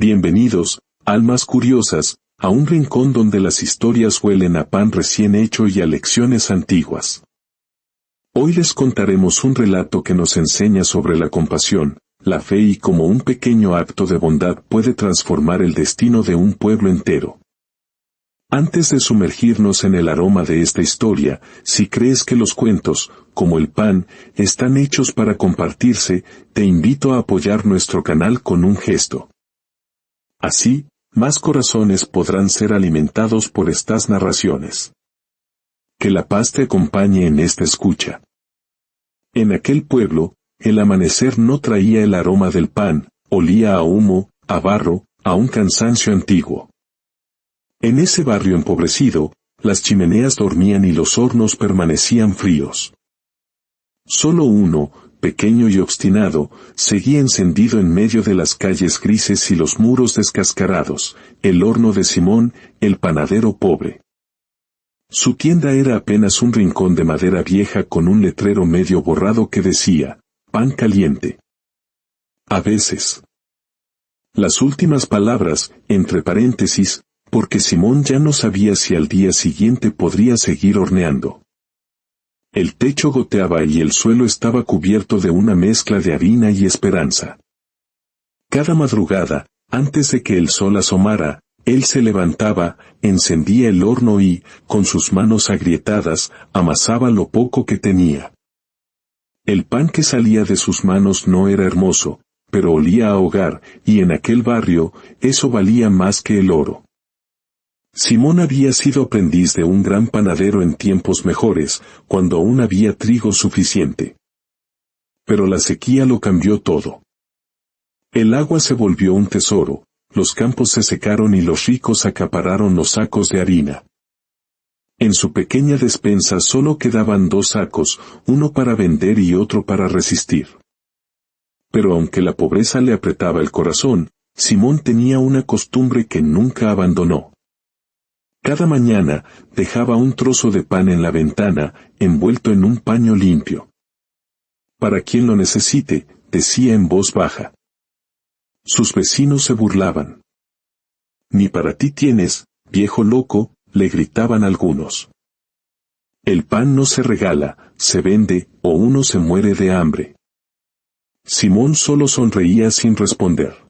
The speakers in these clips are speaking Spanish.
Bienvenidos, almas curiosas, a un rincón donde las historias huelen a pan recién hecho y a lecciones antiguas. Hoy les contaremos un relato que nos enseña sobre la compasión, la fe y cómo un pequeño acto de bondad puede transformar el destino de un pueblo entero. Antes de sumergirnos en el aroma de esta historia, si crees que los cuentos, como el pan, están hechos para compartirse, te invito a apoyar nuestro canal con un gesto. Así, más corazones podrán ser alimentados por estas narraciones. Que la paz te acompañe en esta escucha. En aquel pueblo, el amanecer no traía el aroma del pan, olía a humo, a barro, a un cansancio antiguo. En ese barrio empobrecido, las chimeneas dormían y los hornos permanecían fríos. Solo uno, pequeño y obstinado, seguía encendido en medio de las calles grises y los muros descascarados, el horno de Simón, el panadero pobre. Su tienda era apenas un rincón de madera vieja con un letrero medio borrado que decía, pan caliente. A veces. Las últimas palabras, entre paréntesis, porque Simón ya no sabía si al día siguiente podría seguir horneando. El techo goteaba y el suelo estaba cubierto de una mezcla de harina y esperanza. Cada madrugada, antes de que el sol asomara, él se levantaba, encendía el horno y, con sus manos agrietadas, amasaba lo poco que tenía. El pan que salía de sus manos no era hermoso, pero olía a hogar, y en aquel barrio, eso valía más que el oro. Simón había sido aprendiz de un gran panadero en tiempos mejores, cuando aún había trigo suficiente. Pero la sequía lo cambió todo. El agua se volvió un tesoro, los campos se secaron y los ricos acapararon los sacos de harina. En su pequeña despensa solo quedaban 2 sacos, uno para vender y otro para resistir. Pero aunque la pobreza le apretaba el corazón, Simón tenía una costumbre que nunca abandonó. Cada mañana, dejaba un trozo de pan en la ventana, envuelto en un paño limpio. Para quien lo necesite, decía en voz baja. Sus vecinos se burlaban. Ni para ti tienes, viejo loco, le gritaban algunos. El pan no se regala, se vende, o uno se muere de hambre. Simón solo sonreía sin responder.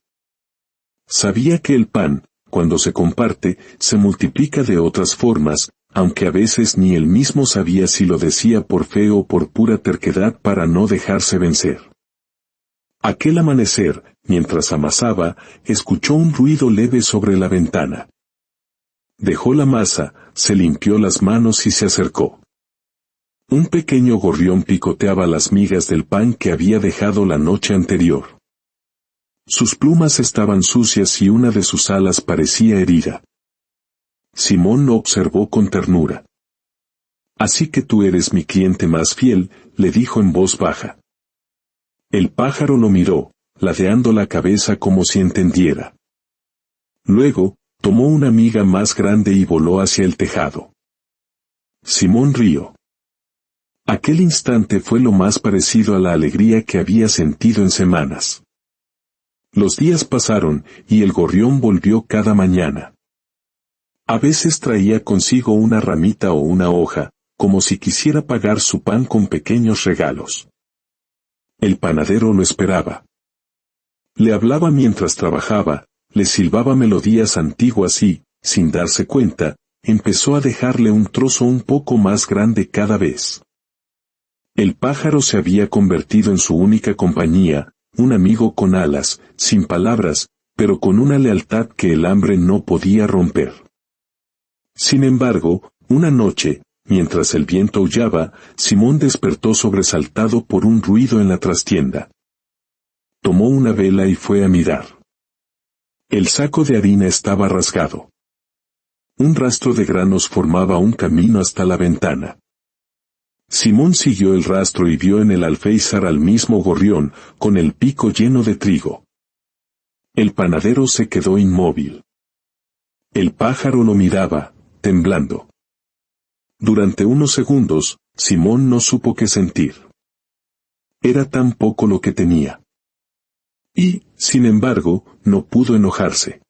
Sabía que el pan, cuando se comparte, se multiplica de otras formas, aunque a veces ni él mismo sabía si lo decía por fe o por pura terquedad para no dejarse vencer. Aquel amanecer, mientras amasaba, escuchó un ruido leve sobre la ventana. Dejó la masa, se limpió las manos y se acercó. Un pequeño gorrión picoteaba las migas del pan que había dejado la noche anterior. Sus plumas estaban sucias y una de sus alas parecía herida. Simón lo observó con ternura. Así que tú eres mi cliente más fiel, le dijo en voz baja. El pájaro lo miró, ladeando la cabeza como si entendiera. Luego, tomó una miga más grande y voló hacia el tejado. Simón rió. Aquel instante fue lo más parecido a la alegría que había sentido en semanas. Los días pasaron, y el gorrión volvió cada mañana. A veces traía consigo una ramita o una hoja, como si quisiera pagar su pan con pequeños regalos. El panadero lo esperaba. Le hablaba mientras trabajaba, le silbaba melodías antiguas y, sin darse cuenta, empezó a dejarle un trozo un poco más grande cada vez. El pájaro se había convertido en su única compañía, un amigo con alas, sin palabras, pero con una lealtad que el hambre no podía romper. Sin embargo, una noche, mientras el viento aullaba, Simón despertó sobresaltado por un ruido en la trastienda. Tomó una vela y fue a mirar. El saco de harina estaba rasgado. Un rastro de granos formaba un camino hasta la ventana. Simón siguió el rastro y vio en el alféizar al mismo gorrión, con el pico lleno de trigo. El panadero se quedó inmóvil. El pájaro lo miraba, temblando. Durante unos segundos, Simón no supo qué sentir. Era tan poco lo que tenía. Y, sin embargo, no pudo enojarse.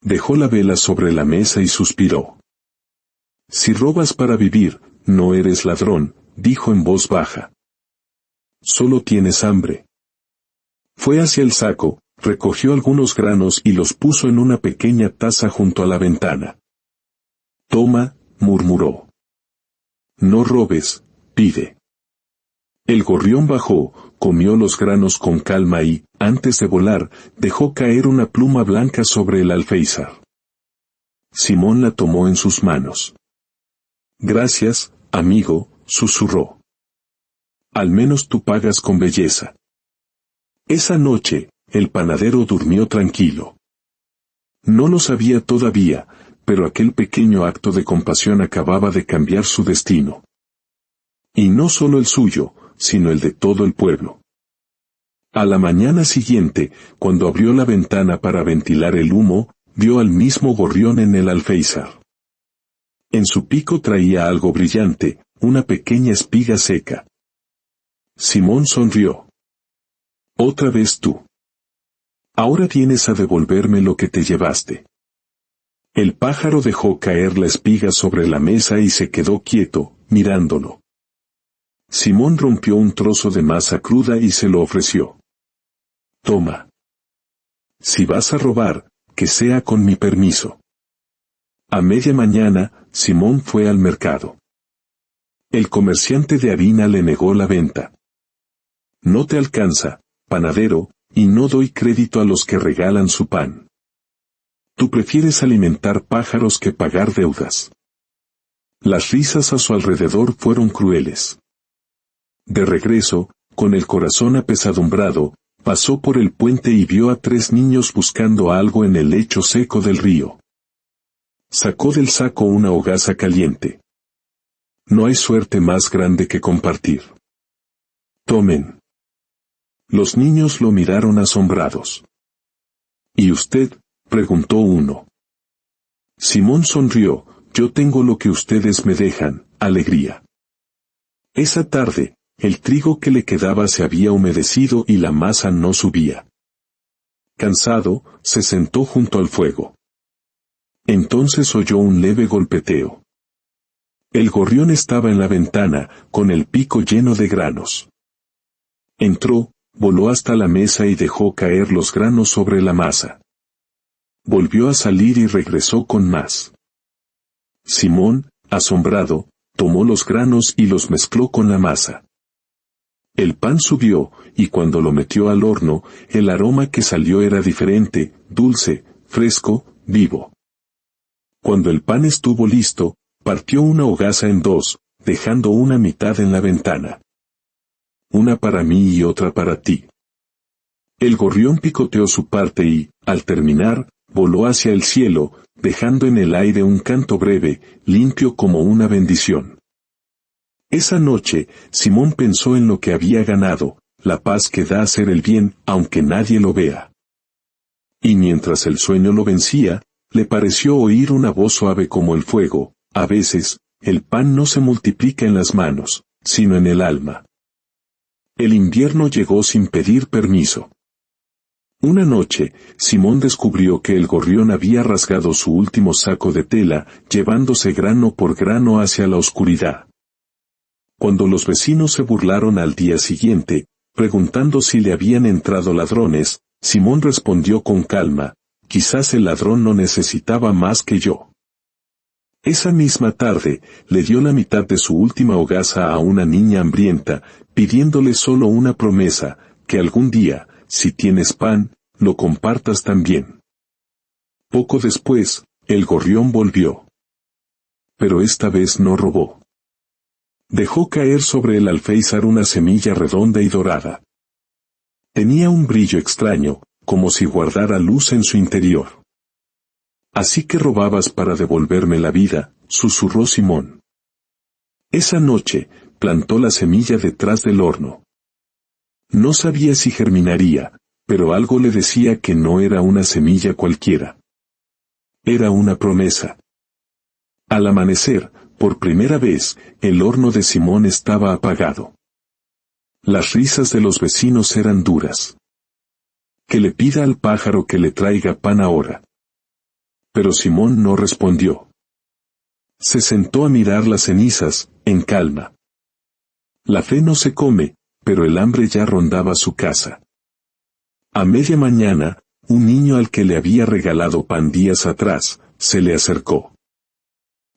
Dejó la vela sobre la mesa y suspiró. Si robas para vivir, no eres ladrón, dijo en voz baja. Solo tienes hambre. Fue hacia el saco, recogió algunos granos y los puso en una pequeña taza junto a la ventana. Toma, murmuró. No robes, pide. El gorrión bajó, comió los granos con calma y, antes de volar, dejó caer una pluma blanca sobre el alféizar. Simón la tomó en sus manos. Gracias, amigo, susurró. Al menos tú pagas con belleza. Esa noche, el panadero durmió tranquilo. No lo sabía todavía, pero aquel pequeño acto de compasión acababa de cambiar su destino. Y no solo el suyo, sino el de todo el pueblo. A la mañana siguiente, cuando abrió la ventana para ventilar el humo, vio al mismo gorrión en el alféizar. En su pico traía algo brillante, una pequeña espiga seca. Simón sonrió. Otra vez tú. Ahora vienes a devolverme lo que te llevaste. El pájaro dejó caer la espiga sobre la mesa y se quedó quieto, mirándolo. Simón rompió un trozo de masa cruda y se lo ofreció. Toma. Si vas a robar, que sea con mi permiso. A media mañana, Simón fue al mercado. El comerciante de harina le negó la venta. No te alcanza, panadero, y no doy crédito a los que regalan su pan. Tú prefieres alimentar pájaros que pagar deudas. Las risas a su alrededor fueron crueles. De regreso, con el corazón apesadumbrado, pasó por el puente y vio a 3 niños buscando algo en el lecho seco del río. Sacó del saco una hogaza caliente. No hay suerte más grande que compartir. Tomen. Los niños lo miraron asombrados. ¿Y usted?, preguntó uno. Simón sonrió, yo tengo lo que ustedes me dejan, alegría. Esa tarde, el trigo que le quedaba se había humedecido y la masa no subía. Cansado, se sentó junto al fuego. Entonces oyó un leve golpeteo. El gorrión estaba en la ventana, con el pico lleno de granos. Entró, voló hasta la mesa y dejó caer los granos sobre la masa. Volvió a salir y regresó con más. Simón, asombrado, tomó los granos y los mezcló con la masa. El pan subió, y cuando lo metió al horno, el aroma que salió era diferente, dulce, fresco, vivo. Cuando el pan estuvo listo, partió una hogaza en 2, dejando una mitad en la ventana. Una para mí y otra para ti. El gorrión picoteó su parte y, al terminar, voló hacia el cielo, dejando en el aire un canto breve, limpio como una bendición. Esa noche, Simón pensó en lo que había ganado, la paz que da hacer el bien, aunque nadie lo vea. Y mientras el sueño lo vencía, le pareció oír una voz suave como el fuego, a veces, el pan no se multiplica en las manos, sino en el alma. El invierno llegó sin pedir permiso. Una noche, Simón descubrió que el gorrión había rasgado su último saco de tela, llevándose grano por grano hacia la oscuridad. Cuando los vecinos se burlaron al día siguiente, preguntando si le habían entrado ladrones, Simón respondió con calma, quizás el ladrón no necesitaba más que yo. Esa misma tarde, le dio la mitad de su última hogaza a una niña hambrienta, pidiéndole solo una promesa, que algún día, si tienes pan, lo compartas también. Poco después, el gorrión volvió. Pero esta vez no robó. Dejó caer sobre el alféizar una semilla redonda y dorada. Tenía un brillo extraño, como si guardara luz en su interior. Así que robabas para devolverme la vida, susurró Simón. Esa noche, plantó la semilla detrás del horno. No sabía si germinaría, pero algo le decía que no era una semilla cualquiera. Era una promesa. Al amanecer, por primera vez, el horno de Simón estaba apagado. Las risas de los vecinos eran duras. que le pida al pájaro que le traiga pan ahora. Pero Simón no respondió. Se sentó a mirar las cenizas, en calma. La fe no se come, pero el hambre ya rondaba su casa. A media mañana, un niño al que le había regalado pan días atrás, se le acercó.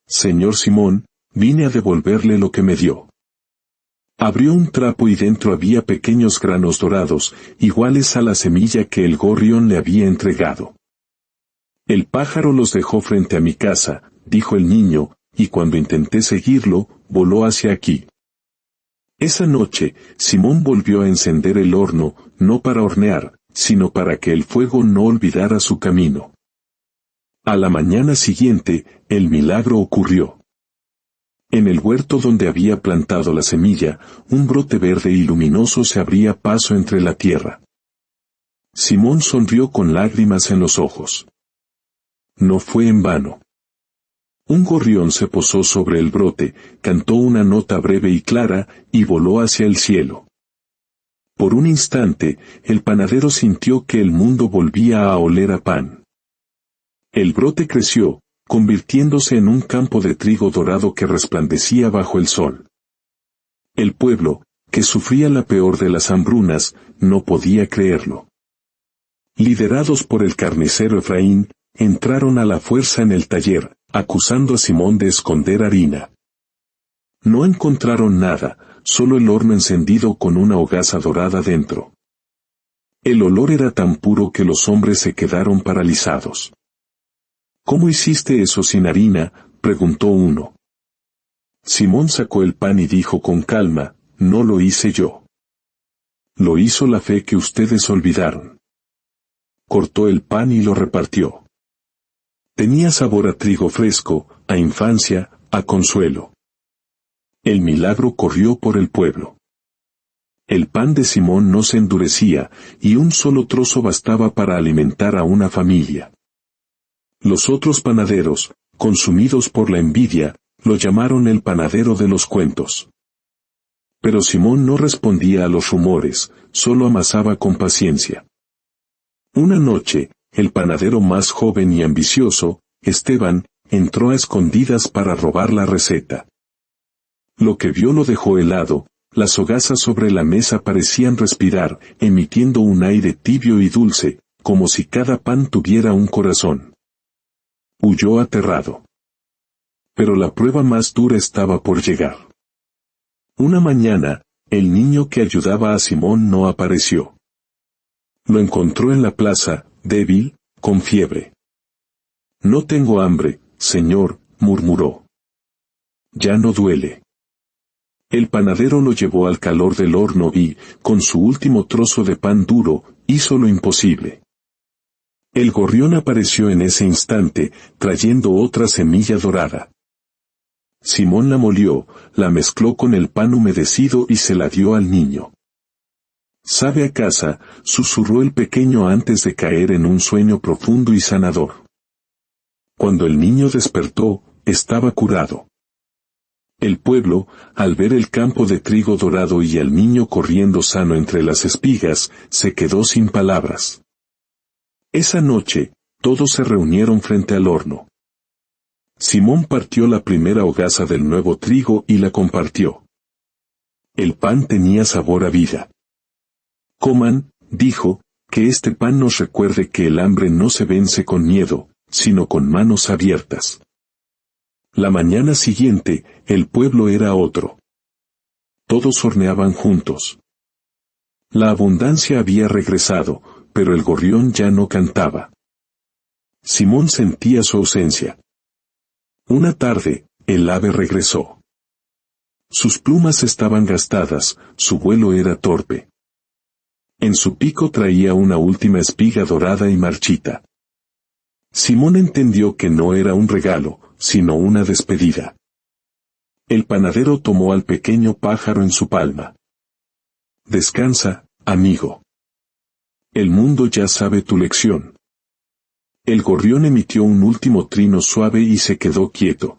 Señor Simón, vine a devolverle lo que me dio. Abrió un trapo y dentro había pequeños granos dorados, iguales a la semilla que el gorrión le había entregado. El pájaro los dejó frente a mi casa, dijo el niño, y cuando intenté seguirlo, voló hacia aquí. Esa noche, Simón volvió a encender el horno, no para hornear, sino para que el fuego no olvidara su camino. A la mañana siguiente, el milagro ocurrió. En el huerto donde había plantado la semilla, un brote verde y luminoso se abría paso entre la tierra. Simón sonrió con lágrimas en los ojos. No fue en vano. Un gorrión se posó sobre el brote, cantó una nota breve y clara, y voló hacia el cielo. Por un instante, el panadero sintió que el mundo volvía a oler a pan. El brote creció, convirtiéndose en un campo de trigo dorado que resplandecía bajo el sol. El pueblo, que sufría la peor de las hambrunas, no podía creerlo. Liderados por el carnicero Efraín, entraron a la fuerza en el taller, acusando a Simón de esconder harina. No encontraron nada, solo el horno encendido con una hogaza dorada dentro. El olor era tan puro que los hombres se quedaron paralizados. ¿Cómo hiciste eso sin harina?, preguntó uno. Simón sacó el pan y dijo con calma, no lo hice yo. Lo hizo la fe que ustedes olvidaron. Cortó el pan y lo repartió. Tenía sabor a trigo fresco, a infancia, a consuelo. El milagro corrió por el pueblo. El pan de Simón no se endurecía, y un solo trozo bastaba para alimentar a una familia. Los otros panaderos, consumidos por la envidia, lo llamaron el panadero de los cuentos. Pero Simón no respondía a los rumores, solo amasaba con paciencia. Una noche, el panadero más joven y ambicioso, Esteban, entró a escondidas para robar la receta. Lo que vio lo dejó helado, las hogazas sobre la mesa parecían respirar, emitiendo un aire tibio y dulce, como si cada pan tuviera un corazón. Huyó aterrado. Pero la prueba más dura estaba por llegar. Una mañana, el niño que ayudaba a Simón no apareció. Lo encontró en la plaza, débil, con fiebre. No tengo hambre, señor, murmuró. Ya no duele. El panadero lo llevó al calor del horno y, con su último trozo de pan duro, hizo lo imposible. El gorrión apareció en ese instante, trayendo otra semilla dorada. Simón la molió, la mezcló con el pan humedecido y se la dio al niño. «Sabe a casa», susurró el pequeño antes de caer en un sueño profundo y sanador. Cuando el niño despertó, estaba curado. El pueblo, al ver el campo de trigo dorado y al niño corriendo sano entre las espigas, se quedó sin palabras. Esa noche, todos se reunieron frente al horno. Simón partió la primera hogaza del nuevo trigo y la compartió. El pan tenía sabor a vida. «Coman», dijo, «que este pan nos recuerde que el hambre no se vence con miedo, sino con manos abiertas». La mañana siguiente, el pueblo era otro. Todos horneaban juntos. La abundancia había regresado, pero el gorrión ya no cantaba. Simón sentía su ausencia. Una tarde, el ave regresó. Sus plumas estaban gastadas, su vuelo era torpe. En su pico traía una última espiga dorada y marchita. Simón entendió que no era un regalo, sino una despedida. El panadero tomó al pequeño pájaro en su palma. «Descansa, amigo. El mundo ya sabe tu lección». El gorrión emitió un último trino suave y se quedó quieto.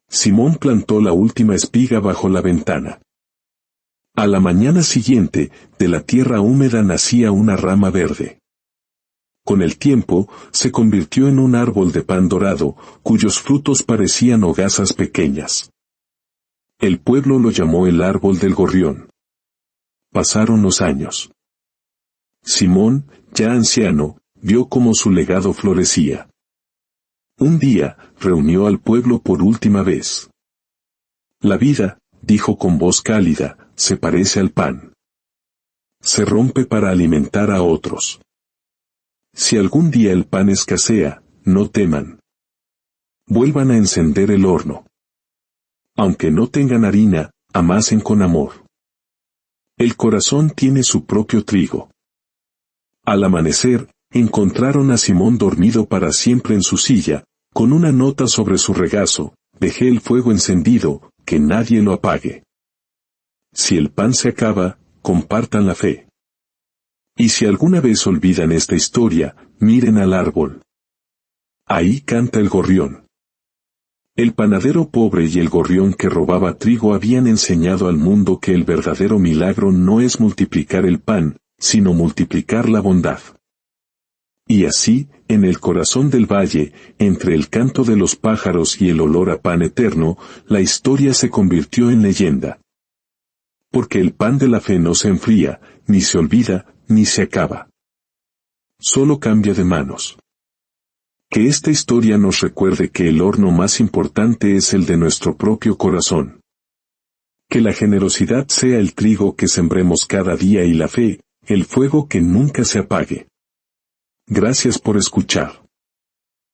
Simón plantó la última espiga bajo la ventana. A la mañana siguiente, de la tierra húmeda nacía una rama verde. Con el tiempo, se convirtió en un árbol de pan dorado, cuyos frutos parecían hogazas pequeñas. El pueblo lo llamó el árbol del gorrión. Pasaron los años. Simón, ya anciano, vio cómo su legado florecía. Un día, reunió al pueblo por última vez. La vida, dijo con voz cálida, se parece al pan. Se rompe para alimentar a otros. Si algún día el pan escasea, no teman. Vuelvan a encender el horno. Aunque no tengan harina, amasen con amor. El corazón tiene su propio trigo. Al amanecer, encontraron a Simón dormido para siempre en su silla, con una nota sobre su regazo: dejé el fuego encendido, que nadie lo apague. Si el pan se acaba, compartan la fe. Y si alguna vez olvidan esta historia, miren al árbol. Ahí canta el gorrión. El panadero pobre y el gorrión que robaba trigo habían enseñado al mundo que el verdadero milagro no es multiplicar el pan, sino multiplicar la bondad. Y así, en el corazón del valle, entre el canto de los pájaros y el olor a pan eterno, la historia se convirtió en leyenda. Porque el pan de la fe no se enfría, ni se olvida, ni se acaba. Solo cambia de manos. Que esta historia nos recuerde que el horno más importante es el de nuestro propio corazón. Que la generosidad sea el trigo que sembremos cada día y la fe, el fuego que nunca se apague. Gracias por escuchar.